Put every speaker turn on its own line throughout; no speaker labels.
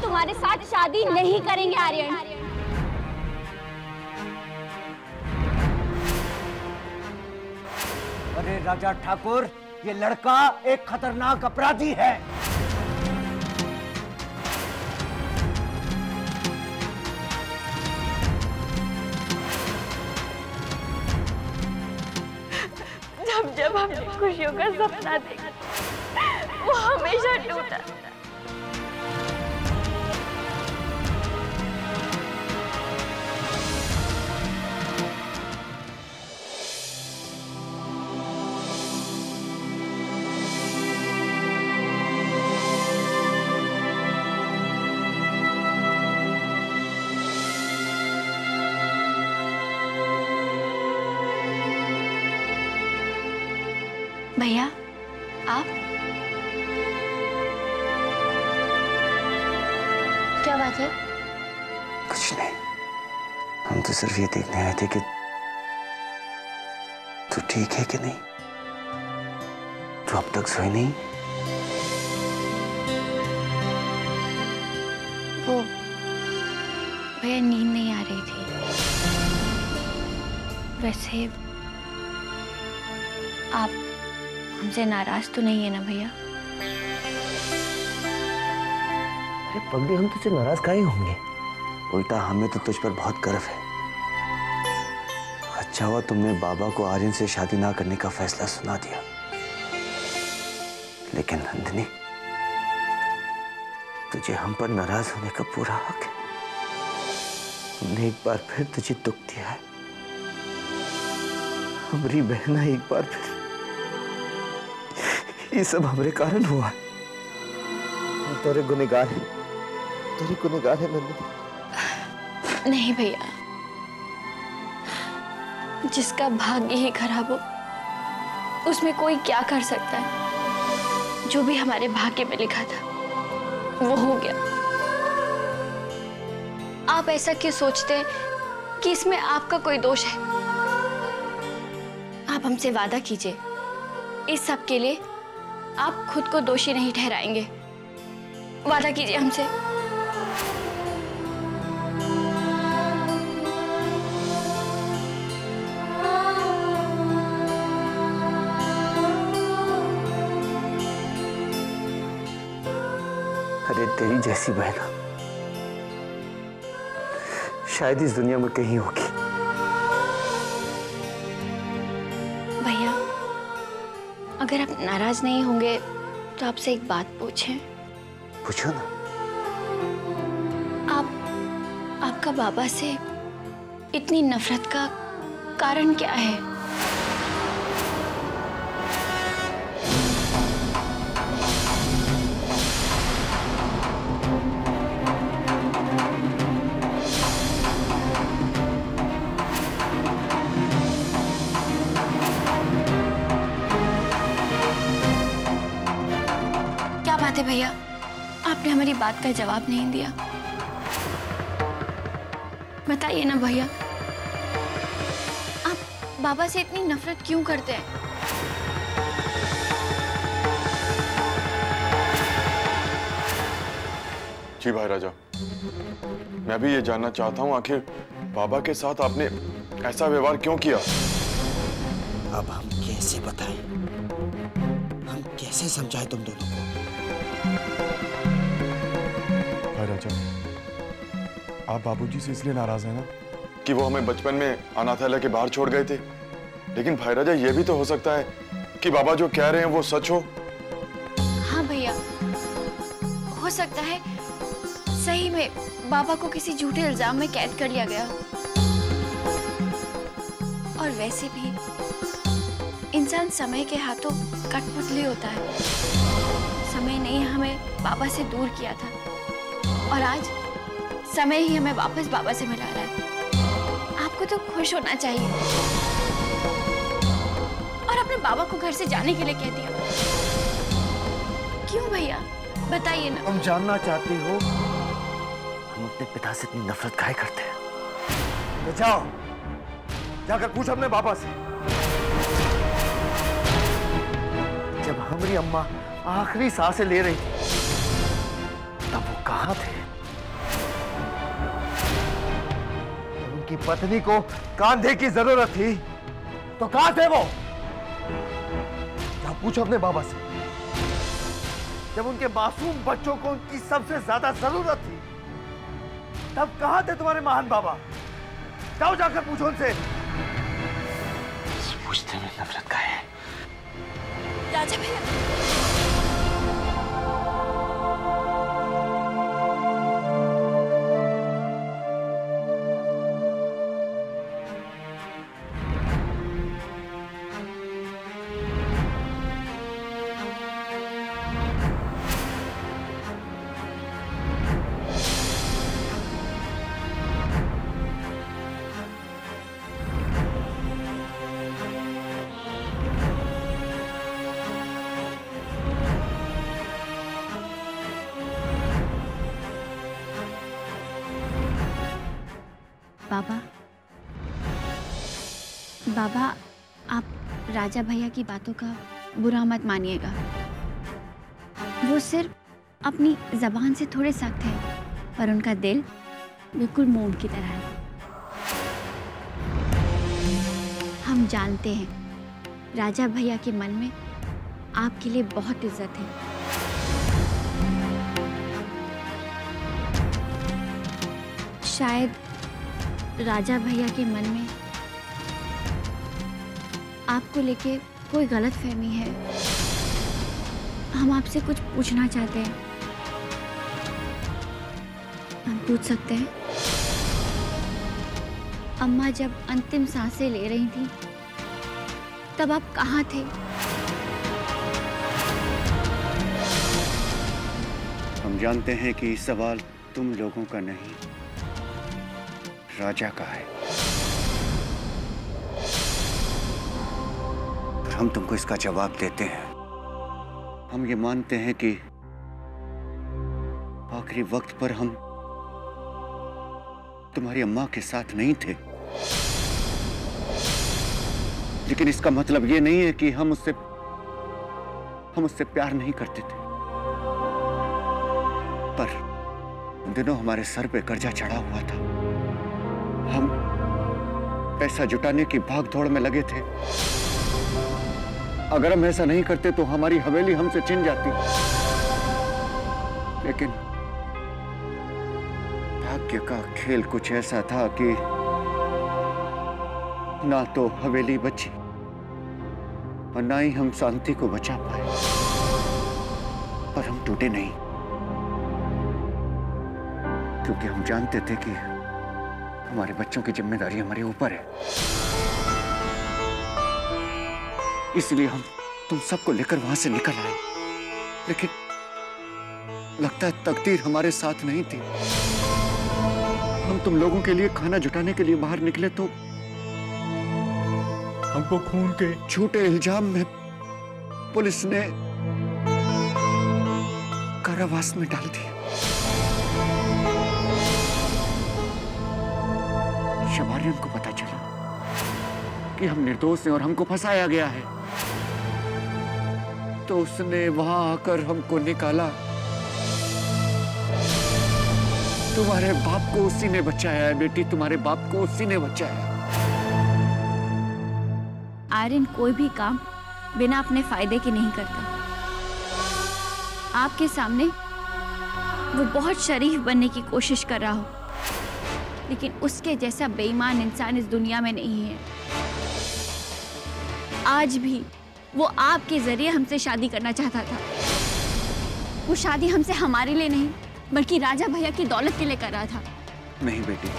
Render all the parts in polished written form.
तुम्हारे साथ शादी नहीं करेंगे आर्यन।
अरे राजा ठाकुर, ये लड़का एक खतरनाक अपराधी है।
जब हमने खुशियों का सपना देखा, वो हमेशा टूटा। भैया, आप? क्या बात है?
कुछ नहीं, हम तो सिर्फ ये देखने आए थे कि तू ठीक है कि नहीं। तू अब तक सोई नहीं?
वो भैया नींद नहीं आ रही थी। वैसे आप हमसे नाराज तो नहीं है ना भैया?
अरे पगड़ी, हम तुझसे नाराज काहे होंगे? उल्टा हमें तो तुझ पर बहुत गर्व है। अच्छा हुआ तुमने बाबा को आर्यन से शादी ना करने का फैसला सुना दिया। लेकिन नंदिनी, तुझे हम पर नाराज होने का पूरा हक है। हमने एक बार फिर तुझे दुख दिया है। हमारी बहना एक बार फिर, ये सब हमारे कारण हुआ है। हम तेरे गुनहगार हैं, तेरी गुनहगार है नंदिनी।
नहीं भैया, जिसका भाग्य ही खराब हो उसमें कोई क्या कर सकता है। जो भी हमारे भाग्य में लिखा था वो हो गया। आप ऐसा क्यों सोचते हैं कि इसमें आपका कोई दोष है? आप हमसे वादा कीजिए, इस सब के लिए आप खुद को दोषी नहीं ठहराएंगे। वादा कीजिए हमसे।
अरे तेरी जैसी बहना शायद इस दुनिया में कहीं होगी।
भैया, अगर आप नाराज नहीं होंगे तो आपसे एक बात पूछें?
पूछो ना।
आपका बाबा से इतनी नफरत का कारण क्या है? क्या बात है भैया, आपने हमारी बात का जवाब नहीं दिया। बताइए ना भैया, आप बाबा से इतनी नफरत क्यों करते हैं?
जी भाई राजा, मैं भी ये जानना चाहता हूँ, आखिर बाबा के साथ आपने ऐसा व्यवहार क्यों किया?
अब हम कैसे बताएं? हम कैसे समझाएं तुम दोनों को?
भाई राजा, आप बाबूजी से इसलिए नाराज हैं ना कि वो हमें बचपन में अनाथालय के बाहर छोड़ गए थे। लेकिन भाई राजा, ये भी तो हो सकता है कि बाबा जो कह रहे हैं वो सच हो।
हाँ भैया, हो सकता है सही में बाबा को किसी झूठे इल्जाम में कैद कर लिया गया। और वैसे भी इंसान समय के हाथों कठपुतली होता है। समय ने हमें बाबा से दूर किया था और आज समय ही हमें वापस बाबा से मिला रहा है। आपको तो खुश होना चाहिए और अपने बाबा को घर से जाने के लिए कह दिया। क्यों भैया, बताइए ना।
तुम जानना चाहती हो
हम अपने पिता से इतनी नफरत काहे करते हैं?
तो जाओ, जाकर पूछ अपने बाबा से। जब हमारी अम्मा आखिरी सांसें ले रही थी
तब वो कहां थे? उनकी पत्नी को कांधे की जरूरत थी तो कहां थे वो? क्या पूछो अपने बाबा से। जब उनके मासूम बच्चों को उनकी सबसे ज्यादा जरूरत थी तब कहां थे तुम्हारे महान बाबा? जाओ जाकर पूछो उनसे। पूछते में नफरत का है।
राजा भैया, बाबा, आप राजा भैया की बातों का बुरा मत मानिएगा। वो सिर्फ अपनी जबान से थोड़े सख्त हैं, पर उनका दिल बिल्कुल मोम की तरह है। हम जानते हैं राजा भैया के मन में आपके लिए बहुत इज्जत है। शायद राजा भैया के मन में आपको लेके कोई गलतफहमी है। हम आपसे कुछ पूछना चाहते हैं। हम पूछ सकते हैं? अम्मा जब अंतिम सांसें ले रही थी तब आप कहाँ थे?
हम जानते हैं कि सवाल तुम लोगों का नहीं, राजा का है। हम तुमको इसका जवाब देते हैं। हम ये मानते हैं कि आखिरी वक्त पर हम तुम्हारी अम्मा के साथ नहीं थे, लेकिन इसका मतलब ये नहीं है कि हम उससे प्यार नहीं करते थे। पर उन दिनों हमारे सर पे कर्जा चढ़ा हुआ था। हम पैसा जुटाने की भाग-दौड़ में लगे थे। अगर हम ऐसा नहीं करते तो हमारी हवेली हमसे छिन जाती। लेकिन भाग्य का खेल कुछ ऐसा था कि ना तो हवेली बची और ना ही हम शांति को बचा पाए। पर हम टूटे नहीं, क्योंकि हम जानते थे कि हमारे बच्चों की जिम्मेदारी हमारे ऊपर है। इसलिए हम तुम सबको लेकर वहां से निकल आए। लेकिन लगता है तकदीर हमारे साथ नहीं थी। हम तुम लोगों के लिए खाना जुटाने के लिए बाहर निकले तो हमको खून के झूठे इल्जाम में पुलिस ने कारावास में डाल दिया। शबारियन को पता चला कि हम निर्दोष हैं और हमको फंसाया गया है, तो उसने वहां आकर हमको निकाला। तुम्हारे बाप को उसी ने बचाया है बेटी, तुम्हारे बाप को उसी ने बचाया।
आर्यन कोई भी काम बिना अपने फायदे के नहीं करता। आपके सामने वो बहुत शरीफ बनने की कोशिश कर रहा हो, लेकिन उसके जैसा बेईमान इंसान इस दुनिया में नहीं है। आज भी वो आपके जरिए हमसे शादी करना चाहता था। वो शादी हमसे हमारे लिए नहीं, बल्कि राजा भैया की दौलत के लिए कर रहा था।
नहीं बेटी,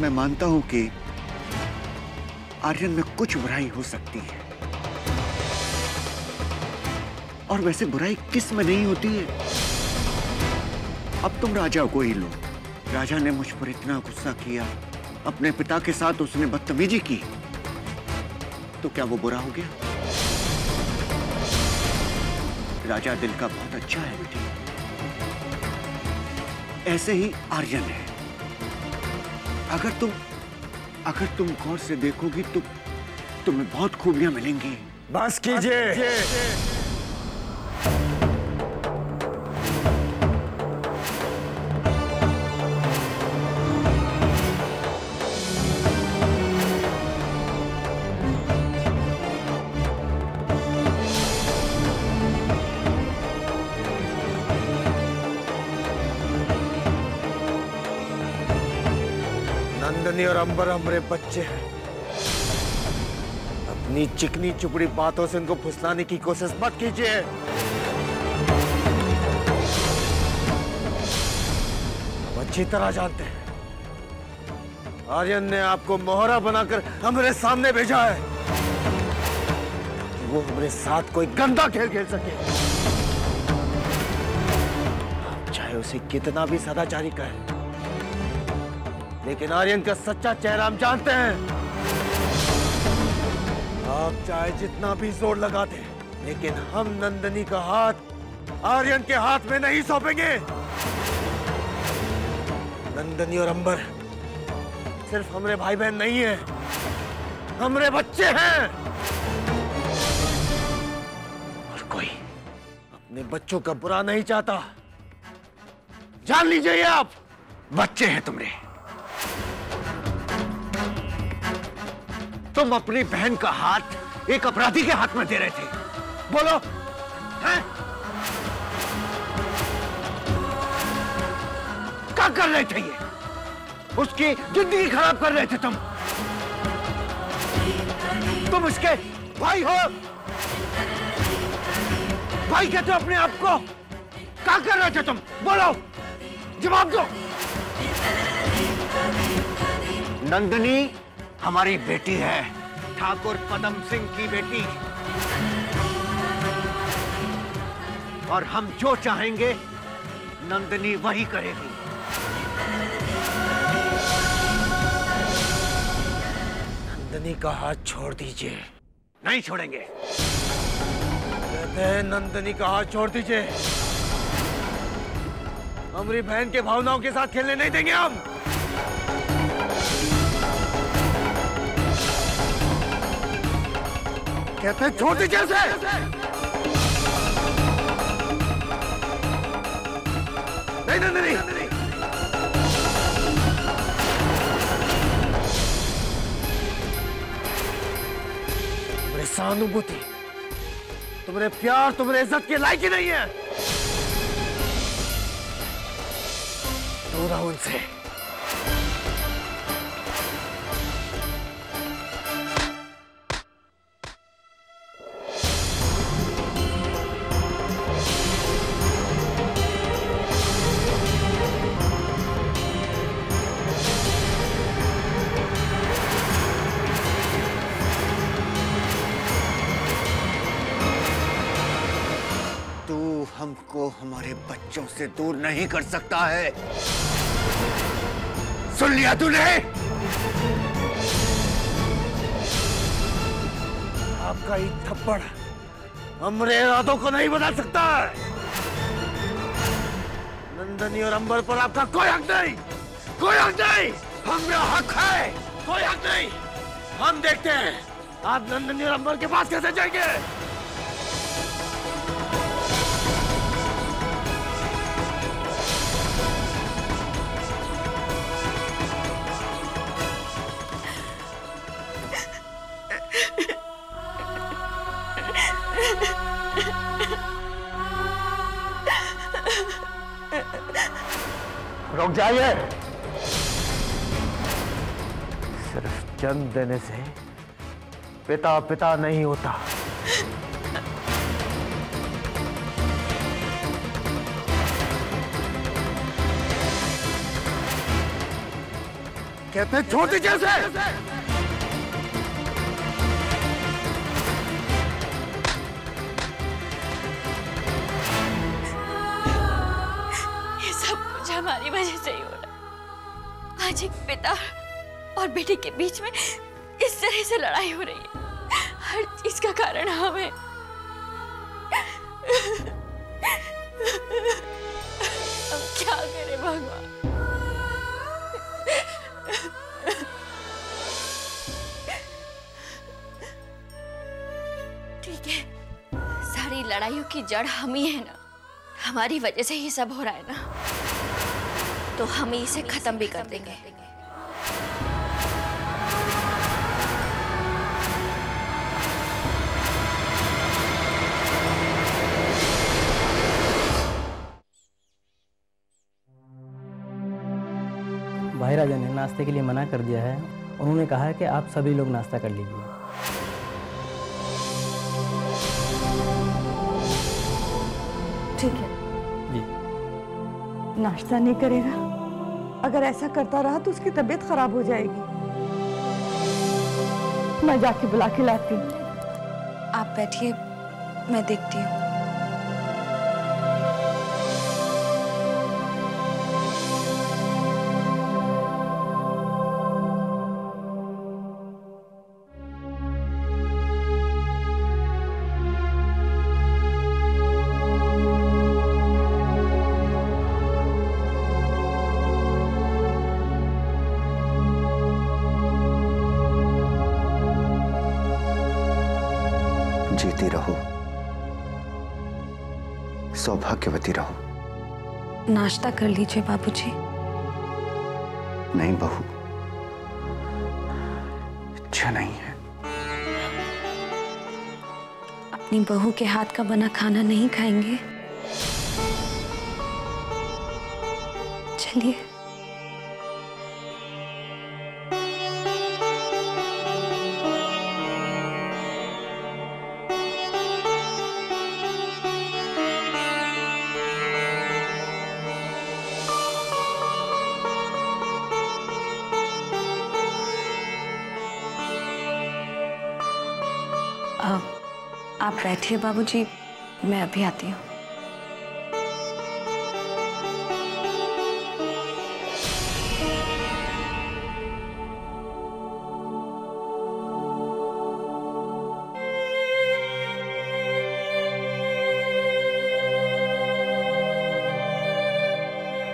मैं मानता हूं कि आर्यन में कुछ बुराई हो सकती है, और वैसे बुराई किस में नहीं होती है। अब तुम राजा को ही लो। राजा ने मुझ पर इतना गुस्सा किया, अपने पिता के साथ उसने बदतमीजी की, तो क्या वो बुरा हो गया? राजा दिल का बहुत अच्छा है बेटी। ऐसे ही आर्यन है। अगर तुम गौर से देखोगी तो तुम्हें बहुत खूबियां मिलेंगी।
बस कीजिए। नंदनी और अंबर हमारे बच्चे हैं। अपनी चिकनी चुपड़ी बातों से उनको फुसलाने की कोशिश मत कीजिए। हम अच्छी तरह जानते हैं आर्यन ने आपको मोहरा बनाकर हमारे सामने भेजा है कि वो हमारे साथ कोई गंदा खेल खेल सके। आप चाहे उसे कितना भी सदाचारी करें, लेकिन आर्यन का सच्चा चेहरा हम जानते हैं। आप चाहे जितना भी जोर लगा दें, लेकिन हम नंदनी का हाथ आर्यन के हाथ में नहीं सौंपेंगे। नंदनी और अंबर सिर्फ हमारे भाई बहन नहीं है, हमारे बच्चे हैं। और कोई अपने बच्चों का बुरा नहीं चाहता। जान लीजिए ये आप बच्चे हैं तुम्हारे। तुम अपनी बहन का हाथ एक अपराधी के हाथ में दे रहे थे। बोलो, हैं? क्या कर रहे थे ये? उसकी जिंदगी खराब कर रहे थे तुम। तुम उसके भाई हो। भाई कहते हो अपने आप को। क्या कर रहे थे तुम? बोलो, जवाब दो। नंदनी हमारी बेटी है, ठाकुर पदम सिंह की बेटी, और हम जो चाहेंगे नंदनी वही करेगी। नंदनी का हाथ छोड़ दीजिए। नहीं छोड़ेंगे। कहते हैं नंदनी का हाथ छोड़ दीजिए। हमारी बहन के भावनाओं के साथ खेलने नहीं देंगे हम। कहते हैं छोड़ दीजिए उसे। नहीं नंदनी, तुम्हारी सहानुभूति, तुम्हारे प्यार, तुम्हारे इज्जत के लायक ही नहीं है। दूर रहो उनसे। हमको हमारे बच्चों से दूर नहीं कर सकता है। सुन लिया तूने? आपका ये थप्पड़ हमारे इरादों को नहीं बदल सकता है। नंदनी और अंबर पर आपका कोई हक नहीं, कोई हक नहीं। हमारा हक है, कोई हक नहीं। हम देखते हैं आप नंदनी और अंबर के पास कैसे जाएंगे। रुक जाइए। सिर्फ जन्म देने से पिता पिता नहीं होता। कहते हैं छोड़ दीजिए उसे।
हमारी वजह से ही हो रहा। आज एक पिता और बेटे के बीच में इस तरह से लड़ाई हो रही है। हर चीज का कारण हमें। हम क्या करें भगवान। ठीक है, सारी लड़ाइयों की जड़ हम ही है ना। हमारी वजह से ही सब हो रहा है ना, तो हम इसे खत्म भी कर देंगे।
भाई राजा ने नाश्ते के लिए मना कर दिया है। उन्होंने कहा है कि आप सभी लोग नाश्ता कर लीजिए।
ठीक है
जी।
नाश्ता नहीं करेगा? अगर ऐसा करता रहा तो उसकी तबीयत खराब हो जाएगी। मैं जाके बुला के लाती हूँ।
आप बैठिए, मैं देखती हूँ।
जीती रहो, सौभाग्यवती रहो।
नाश्ता कर लीजिए बाबूजी।
नहीं बहू, इच्छा नहीं है।
अपनी बहू के हाथ का बना खाना नहीं खाएंगे? चलिए। आप बैठिए बाबूजी, मैं अभी आती हूँ।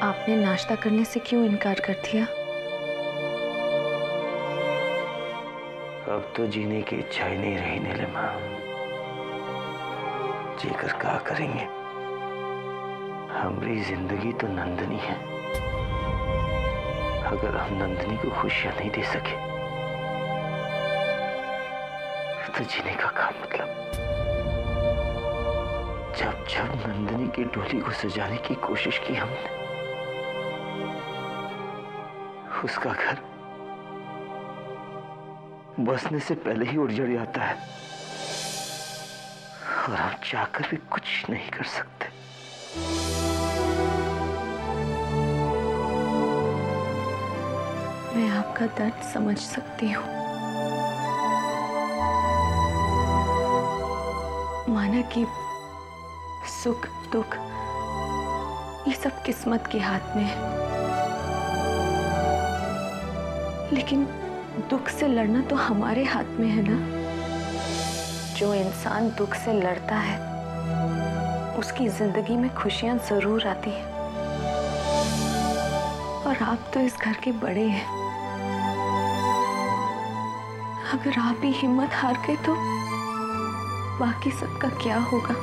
आपने नाश्ता करने से क्यों इनकार कर दिया?
अब तो जीने की इच्छा ही नहीं रही नीलिमा। जीकर क्या करेंगे? हमारी जिंदगी तो नंदनी है। अगर हम नंदनी को खुशियां नहीं दे सके तो जीने का क्या मतलब? जब जब नंदनी की डोली को सजाने की कोशिश की हमने, उसका घर बसने से पहले ही उजड़ जाता है और हम चाहकर भी कुछ नहीं कर सकते।
मैं आपका दर्द समझ सकती हूँ। माना कि सुख दुख ये सब किस्मत के हाथ में है, लेकिन दुख से लड़ना तो हमारे हाथ में है ना। जो इंसान दुख से लड़ता है उसकी जिंदगी में खुशियां जरूर आती हैं। और आप तो इस घर के बड़े हैं। अगर आप ही हिम्मत हार गए तो बाकी सबका क्या होगा?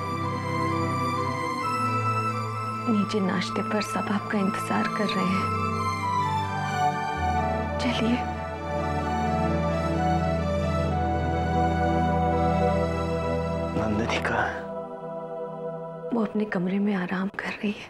नीचे नाश्ते पर सब आपका इंतजार कर रहे हैं। चलिए।
नंदिनी कहाँ है?
वो अपने कमरे में आराम कर रही है।